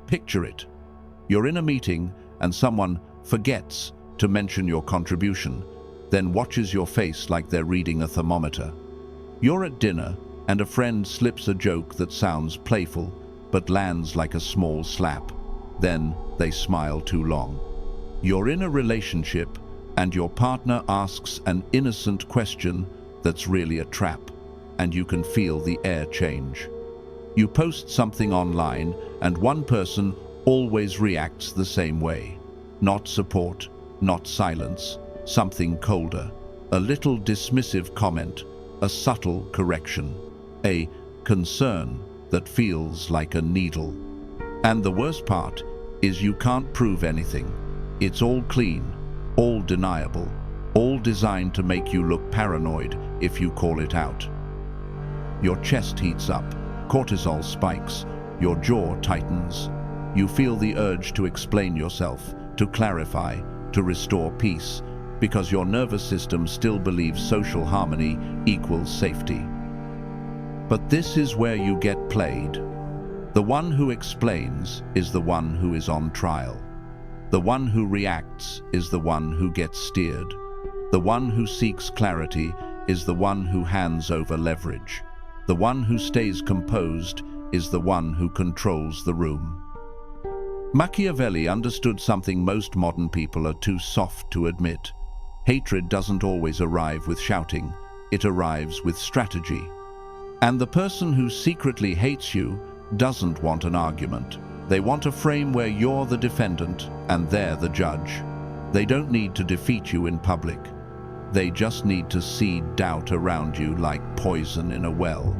Picture it. You're in a meeting and someone forgets to mention your contribution, then watches your face like they're reading a thermometer. You're at dinner and a friend slips a joke that sounds playful but lands like a small slap. Then they smile too long. You're in a relationship and your partner asks an innocent question that's really a trap, and you can feel the air change. You post something online and one person always reacts the same way. Not support, not silence, something colder. A little dismissive comment, a subtle correction, a concern that feels like a needle. And the worst part is you can't prove anything. It's all clean, all deniable, all designed to make you look paranoid if you call it out. Your chest heats up, cortisol spikes, your jaw tightens. You feel the urge to explain yourself, to clarify, to restore peace, because your nervous system still believes social harmony equals safety. But this is where you get played. The one who explains is the one who is on trial. The one who reacts is the one who gets steered. The one who seeks clarity is the one who hands over leverage. The one who stays composed is the one who controls the room. Machiavelli understood something most modern people are too soft to admit. Hatred doesn't always arrive with shouting, it arrives with strategy. And the person who secretly hates you doesn't want an argument. They want a frame where you're the defendant and they're the judge. They don't need to defeat you in public. They just need to seed doubt around you like poison in a well.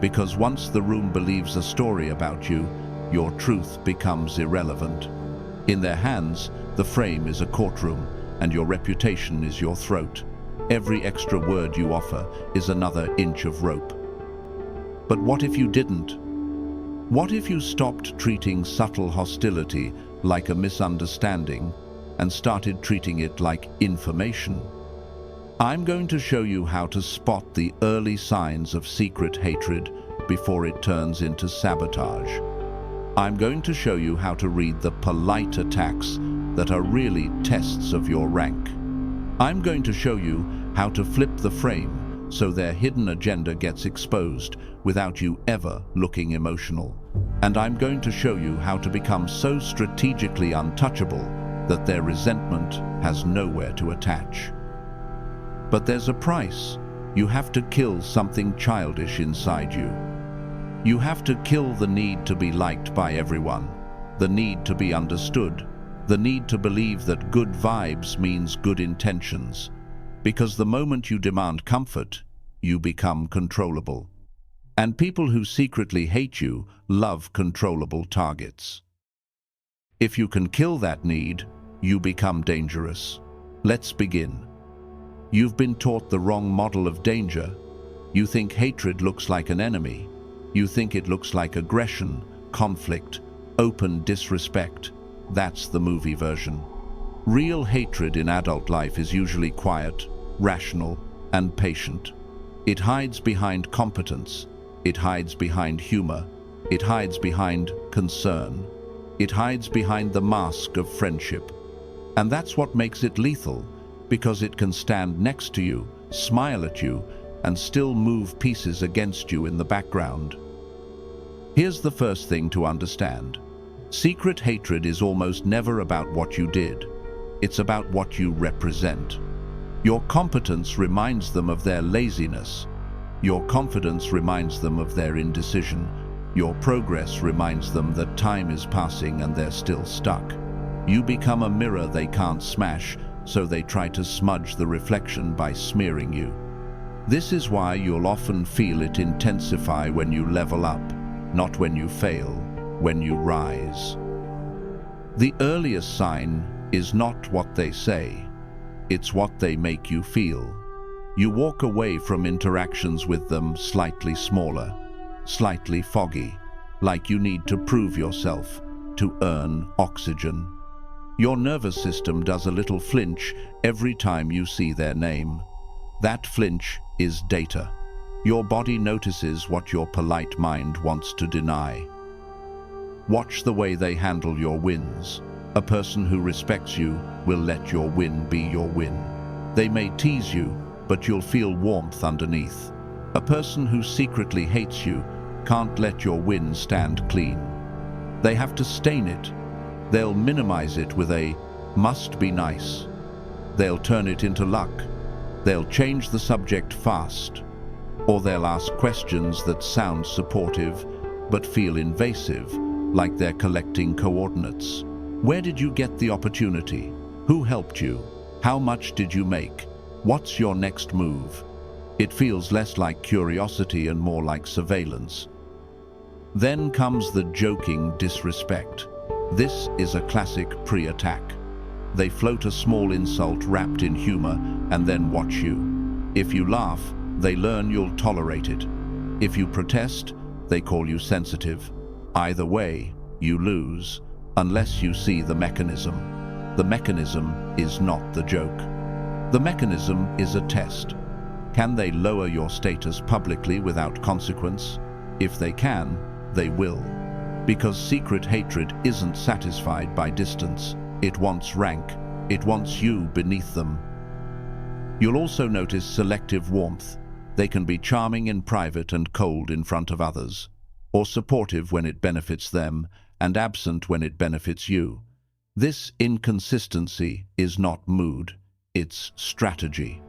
Because once the room believes a story about you, your truth becomes irrelevant. In their hands, the frame is a courtroom, and your reputation is your throat. Every extra word you offer is another inch of rope. But what if you didn't? What if you stopped treating subtle hostility like a misunderstanding and started treating it like information? I'm going to show you how to spot the early signs of secret hatred before it turns into sabotage. I'm going to show you how to read the polite attacks that are really tests of your rank. I'm going to show you how to flip the frame so their hidden agenda gets exposed without you ever looking emotional. And I'm going to show you how to become so strategically untouchable that their resentment has nowhere to attach. But there's a price. You have to kill something childish inside you. You have to kill the need to be liked by everyone, the need to be understood, the need to believe that good vibes means good intentions. Because the moment you demand comfort, you become controllable. And people who secretly hate you love controllable targets. If you can kill that need, you become dangerous. Let's begin. You've been taught the wrong model of danger. You think hatred looks like an enemy. You think it looks like aggression, conflict, open disrespect. That's the movie version. Real hatred in adult life is usually quiet, rational, and patient. It hides behind competence. It hides behind humor. It hides behind concern. It hides behind the mask of friendship. And that's what makes it lethal, because it can stand next to you, smile at you, and still move pieces against you in the background. Here's the first thing to understand. Secret hatred is almost never about what you did. It's about what you represent. Your competence reminds them of their laziness. Your confidence reminds them of their indecision. Your progress reminds them that time is passing and they're still stuck. You become a mirror they can't smash, so they try to smudge the reflection by smearing you. This is why you'll often feel it intensify when you level up, not when you fail, when you rise. The earliest sign is not what they say, it's what they make you feel. You walk away from interactions with them slightly smaller, slightly foggy, like you need to prove yourself, to earn oxygen. Your nervous system does a little flinch every time you see their name. That flinch is data. Your body notices what your polite mind wants to deny. Watch the way they handle your wins. A person who respects you will let your win be your win. They may tease you, but you'll feel warmth underneath. A person who secretly hates you can't let your win stand clean. They have to stain it. They'll minimize it with a "must be nice." They'll turn it into luck. They'll change the subject fast. Or they'll ask questions that sound supportive but feel invasive, like they're collecting coordinates. Where did you get the opportunity? Who helped you? How much did you make? What's your next move? It feels less like curiosity and more like surveillance. Then comes the joking disrespect. This is a classic pre-attack. They float a small insult wrapped in humor and then watch you. If you laugh, they learn you'll tolerate it. If you protest, they call you sensitive. Either way, you lose, unless you see the mechanism. The mechanism is not the joke. The mechanism is a test. Can they lower your status publicly without consequence? If they can, they will. Because secret hatred isn't satisfied by distance. It wants rank. It wants you beneath them. You'll also notice selective warmth. They can be charming in private and cold in front of others, or supportive when it benefits them and absent when it benefits you. This inconsistency is not mood, it's strategy.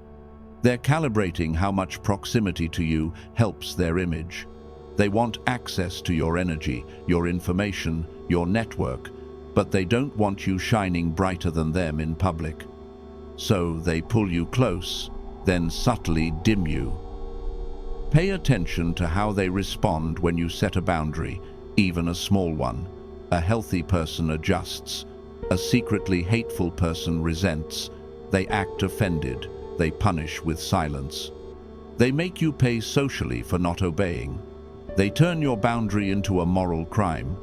They're calibrating how much proximity to you helps their image. They want access to your energy, your information, your network, but they don't want you shining brighter than them in public. So they pull you close, then subtly dim you. Pay attention to how they respond when you set a boundary, even a small one. A healthy person adjusts. A secretly hateful person resents. They act offended. They punish with silence. They make you pay socially for not obeying. They turn your boundary into a moral crime.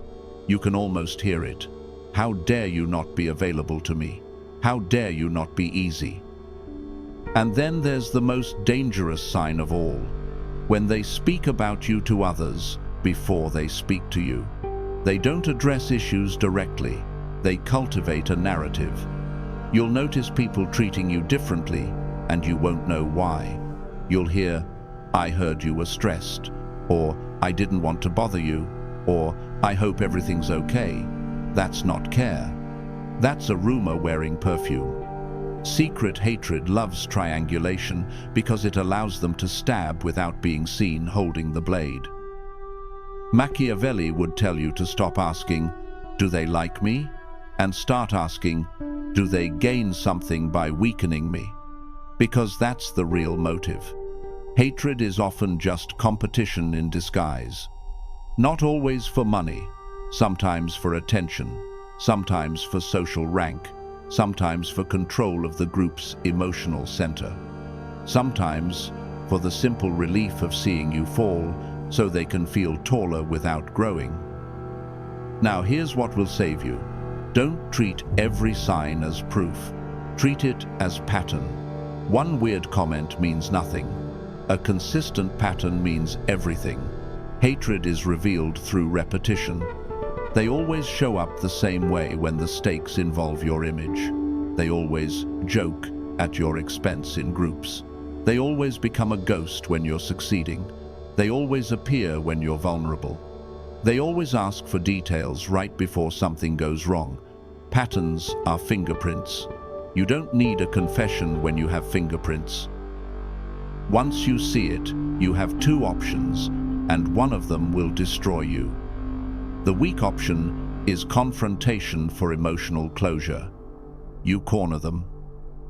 You can almost hear it. How dare you not be available to me? How dare you not be easy? And then there's the most dangerous sign of all. When they speak about you to others before they speak to you. They don't address issues directly. They cultivate a narrative. You'll notice people treating you differently, and you won't know why. You'll hear, "I heard you were stressed," or "I didn't want to bother you," or "I hope everything's okay." That's not care. That's a rumor wearing perfume. Secret hatred loves triangulation because it allows them to stab without being seen holding the blade. Machiavelli would tell you to stop asking, "Do they like me?" and start asking, "Do they gain something by weakening me?" Because that's the real motive. Hatred is often just competition in disguise. Not always for money, sometimes for attention, sometimes for social rank, sometimes for control of the group's emotional center, sometimes for the simple relief of seeing you fall so they can feel taller without growing. Now here's what will save you. Don't treat every sign as proof. Treat it as pattern. One weird comment means nothing. A consistent pattern means everything. Hatred is revealed through repetition. They always show up the same way when the stakes involve your image. They always joke at your expense in groups. They always become a ghost when you're succeeding. They always appear when you're vulnerable. They always ask for details right before something goes wrong. Patterns are fingerprints. You don't need a confession when you have fingerprints. Once you see it, you have two options, and one of them will destroy you. The weak option is confrontation for emotional closure. You corner them.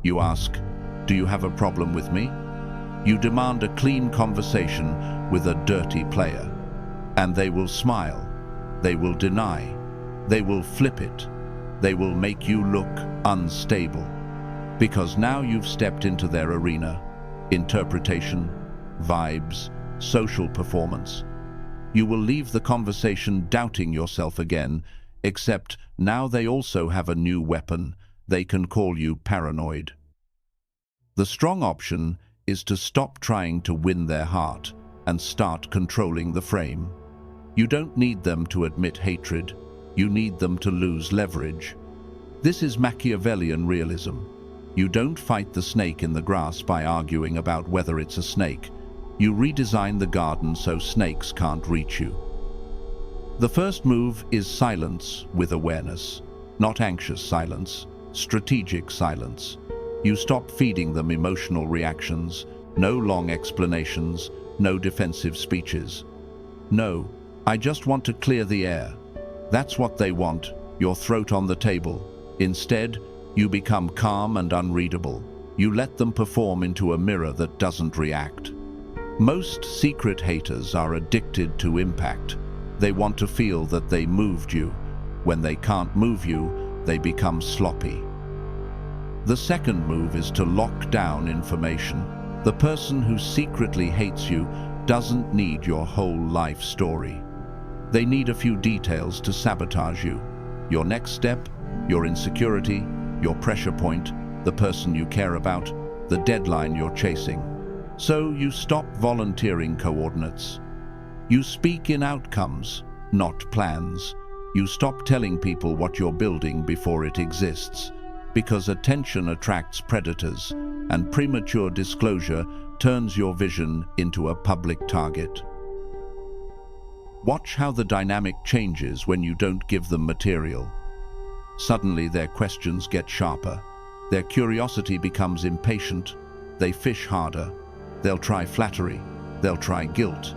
You ask, "Do you have a problem with me?" You demand a clean conversation with a dirty player. And they will smile. They will deny. They will flip it. They will make you look unstable. Because now you've stepped into their arena. Interpretation, vibes, social performance. You will leave the conversation doubting yourself again, except now they also have a new weapon. They can call you paranoid. The strong option is to stop trying to win their heart and start controlling the frame. You don't need them to admit hatred. You need them to lose leverage. This is Machiavellian realism. You don't fight the snake in the grass by arguing about whether it's a snake. You redesign the garden so snakes can't reach you. The first move is silence with awareness. Not anxious silence, strategic silence. You stop feeding them emotional reactions, no long explanations, no defensive speeches. No, I just want to clear the air. That's what they want, your throat on the table. Instead, you become calm and unreadable. You let them perform into a mirror that doesn't react. Most secret haters are addicted to impact. They want to feel that they moved you. When they can't move you, they become sloppy. The second move is to lock down information. The person who secretly hates you doesn't need your whole life story. They need a few details to sabotage you. Your next step, your insecurity, your pressure point, the person you care about, the deadline you're chasing. So you stop volunteering coordinates. You speak in outcomes, not plans. You stop telling people what you're building before it exists, because attention attracts predators, and premature disclosure turns your vision into a public target. Watch how the dynamic changes when you don't give them material. Suddenly their questions get sharper. Their curiosity becomes impatient. They fish harder. They'll try flattery. They'll try guilt.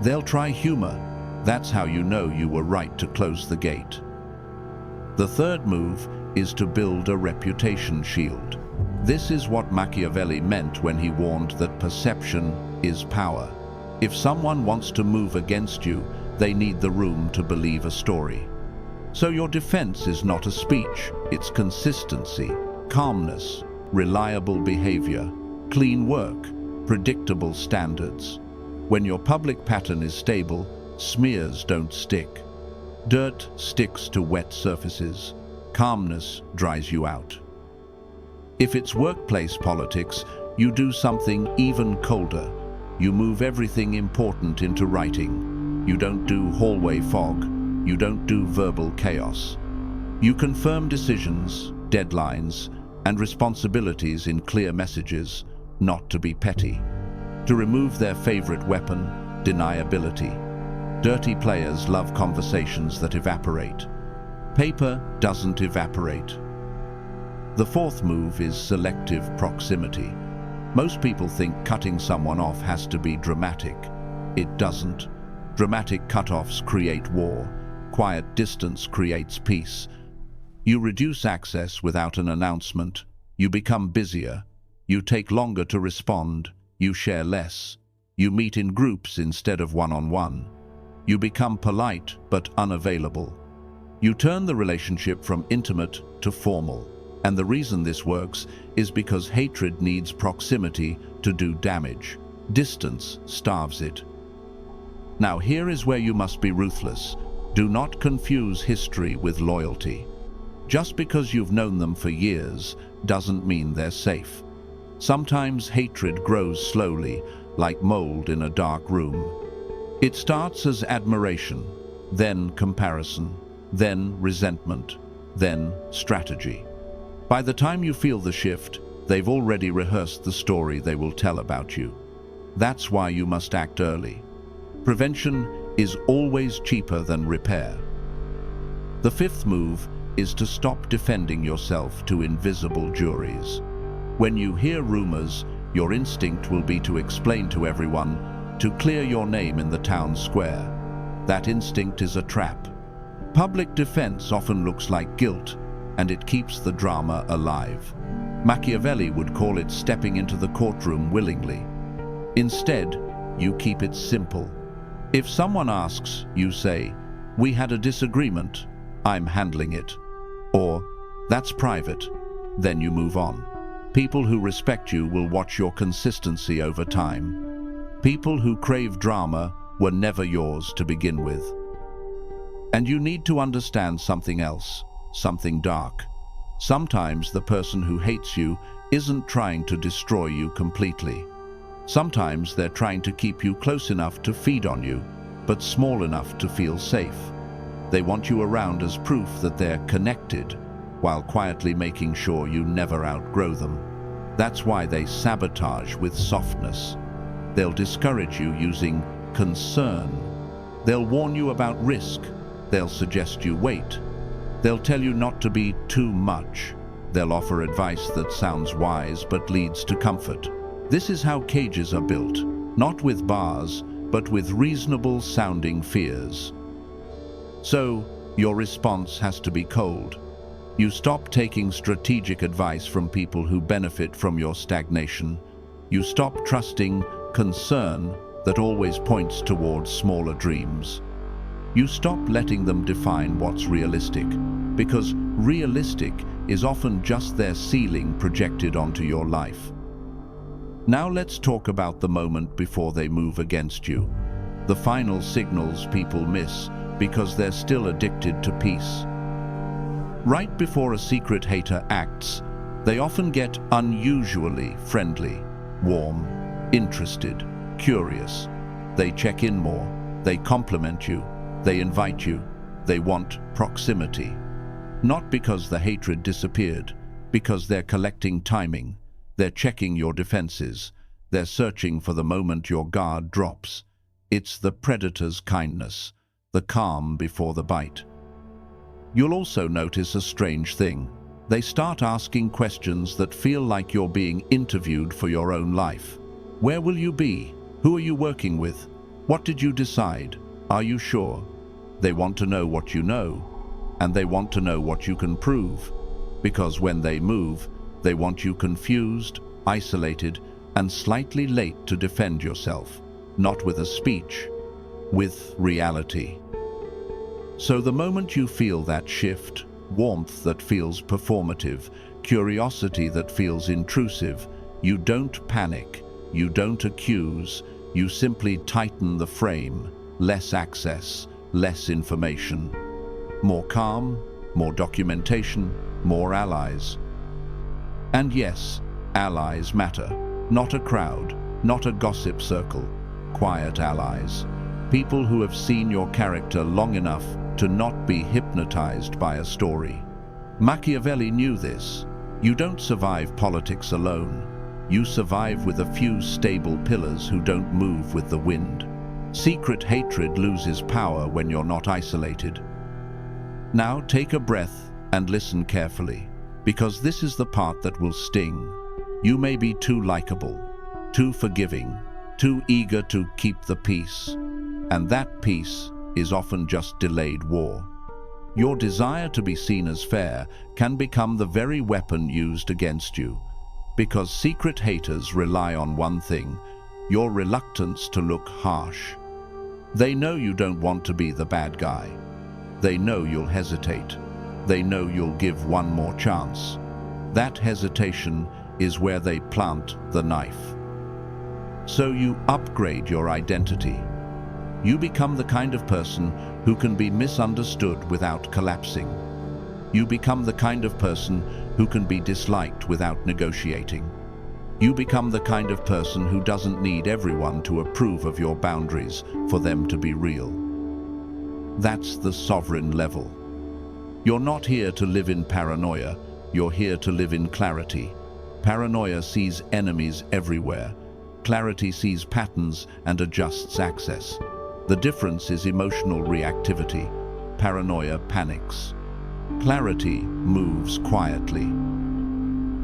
They'll try humor. That's how you know you were right to close the gate. The third move is to build a reputation shield. This is what Machiavelli meant when he warned that perception is power. If someone wants to move against you, they need the room to believe a story. So your defense is not a speech, it's consistency, calmness, reliable behavior, clean work, predictable standards. When your public pattern is stable, smears don't stick. Dirt sticks to wet surfaces. Calmness dries you out. If it's workplace politics, you do something even colder. You move everything important into writing. You don't do hallway fog. You don't do verbal chaos. You confirm decisions, deadlines, and responsibilities in clear messages, not to be petty. To remove their favorite weapon, deniability. Dirty players love conversations that evaporate. Paper doesn't evaporate. The fourth move is selective proximity. Most people think cutting someone off has to be dramatic. It doesn't. Dramatic cutoffs create war. Quiet distance creates peace. You reduce access without an announcement. You become busier. You take longer to respond. You share less. You meet in groups instead of one-on-one. You become polite but unavailable. You turn the relationship from intimate to formal. And the reason this works is because hatred needs proximity to do damage. Distance starves it. Now here is where you must be ruthless. Do not confuse history with loyalty. Just because you've known them for years doesn't mean they're safe. Sometimes hatred grows slowly, like mold in a dark room. It starts as admiration, then comparison, then resentment, then strategy. By the time you feel the shift, they've already rehearsed the story they will tell about you. That's why you must act early. Prevention is always cheaper than repair. The fifth move is to stop defending yourself to invisible juries. When you hear rumors, your instinct will be to explain to everyone, to clear your name in the town square. That instinct is a trap. Public defense often looks like guilt, and it keeps the drama alive. Machiavelli would call it stepping into the courtroom willingly. Instead, you keep it simple. If someone asks, you say, "We had a disagreement, I'm handling it." Or, "That's private." Then you move on. People who respect you will watch your consistency over time. People who crave drama were never yours to begin with. And you need to understand something else, something dark. Sometimes the person who hates you isn't trying to destroy you completely. Sometimes they're trying to keep you close enough to feed on you, but small enough to feel safe. They want you around as proof that they're connected, while quietly making sure you never outgrow them. That's why they sabotage with softness. They'll discourage you using concern. They'll warn you about risk. They'll suggest you wait. They'll tell you not to be too much. They'll offer advice that sounds wise but leads to comfort. This is how cages are built, not with bars, but with reasonable-sounding fears. So, your response has to be cold. You stop taking strategic advice from people who benefit from your stagnation. You stop trusting concern that always points towards smaller dreams. You stop letting them define what's realistic, because realistic is often just their ceiling projected onto your life. Now let's talk about the moment before they move against you. The final signals people miss because they're still addicted to peace. Right before a secret hater acts, they often get unusually friendly, warm, interested, curious. They check in more, they compliment you, they invite you, they want proximity. Not because the hatred disappeared, because they're collecting timing, they're checking your defenses, they're searching for the moment your guard drops. It's the predator's kindness, the calm before the bite. You'll also notice a strange thing. They start asking questions that feel like you're being interviewed for your own life. Where will you be? Who are you working with? What did you decide? Are you sure? They want to know what you know, and they want to know what you can prove. Because when they move, they want you confused, isolated, and slightly late to defend yourself. Not with a speech, with reality. So the moment you feel that shift, warmth that feels performative, curiosity that feels intrusive, you don't panic, you don't accuse, you simply tighten the frame. Less access, less information. More calm, more documentation, more allies. And yes, allies matter. Not a crowd, not a gossip circle. Quiet allies. People who have seen your character long enough to not be hypnotized by a story. Machiavelli knew this. You don't survive politics alone. You survive with a few stable pillars who don't move with the wind. Secret hatred loses power when you're not isolated. Now take a breath and listen carefully, because this is the part that will sting. You may be too likable, too forgiving, too eager to keep the peace, and that peace is often just delayed war. Your desire to be seen as fair can become the very weapon used against you, because secret haters rely on one thing: your reluctance to look harsh. They know you don't want to be the bad guy. They know you'll hesitate. They know you'll give one more chance. That hesitation is where they plant the knife. So you upgrade your identity. You become the kind of person who can be misunderstood without collapsing. You become the kind of person who can be disliked without negotiating. You become the kind of person who doesn't need everyone to approve of your boundaries for them to be real. That's the sovereign level. You're not here to live in paranoia, you're here to live in clarity. Paranoia sees enemies everywhere. Clarity sees patterns and adjusts access. The difference is emotional reactivity. Paranoia panics. Clarity moves quietly.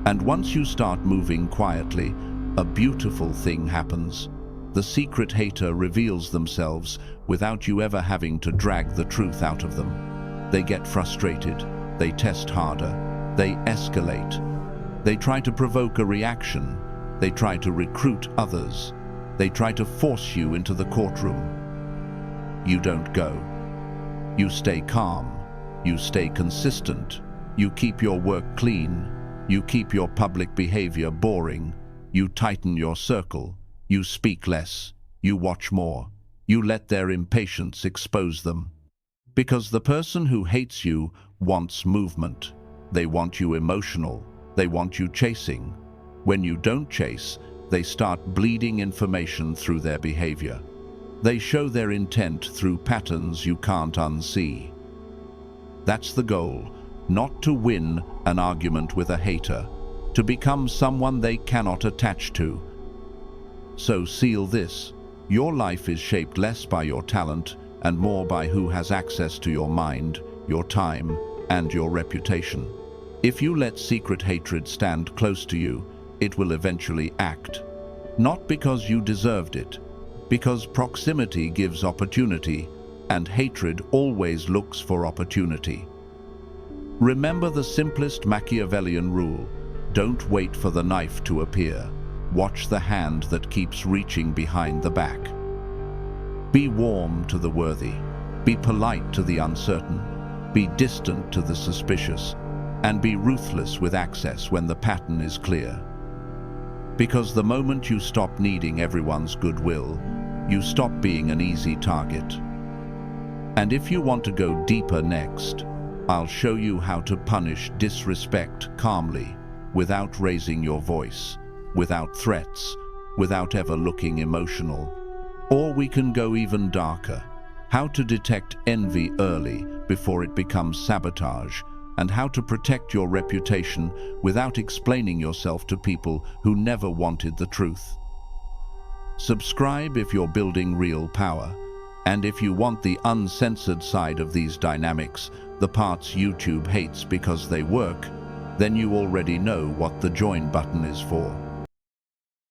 And once you start moving quietly, a beautiful thing happens. The secret hater reveals themselves without you ever having to drag the truth out of them. They get frustrated, they test harder, they escalate. They try to provoke a reaction, they try to recruit others, they try to force you into the courtroom. You don't go. You stay calm, you stay consistent, you keep your work clean, you keep your public behavior boring, you tighten your circle, you speak less, you watch more, you let their impatience expose them. Because the person who hates you wants movement. They want you emotional, they want you chasing. When you don't chase, they start bleeding information through their behavior. They show their intent through patterns you can't unsee. That's the goal, not to win an argument with a hater, to become someone they cannot attach to. So seal this: your life is shaped less by your talent and more by who has access to your mind, your time, and your reputation. If you let secret hatred stand close to you, it will eventually act. Not because you deserved it, because proximity gives opportunity, and hatred always looks for opportunity. Remember the simplest Machiavellian rule: don't wait for the knife to appear. Watch the hand that keeps reaching behind the back. Be warm to the worthy. Be polite to the uncertain. Be distant to the suspicious. And be ruthless with access when the pattern is clear. Because the moment you stop needing everyone's goodwill, you stop being an easy target. And if you want to go deeper next, I'll show you how to punish disrespect calmly, without raising your voice, without threats, without ever looking emotional. Or we can go even darker: how to detect envy early before it becomes sabotage, and how to protect your reputation without explaining yourself to people who never wanted the truth. Subscribe if you're building real power, and if you want the uncensored side of these dynamics, the parts YouTube hates because they work, then you already know what the join button is for.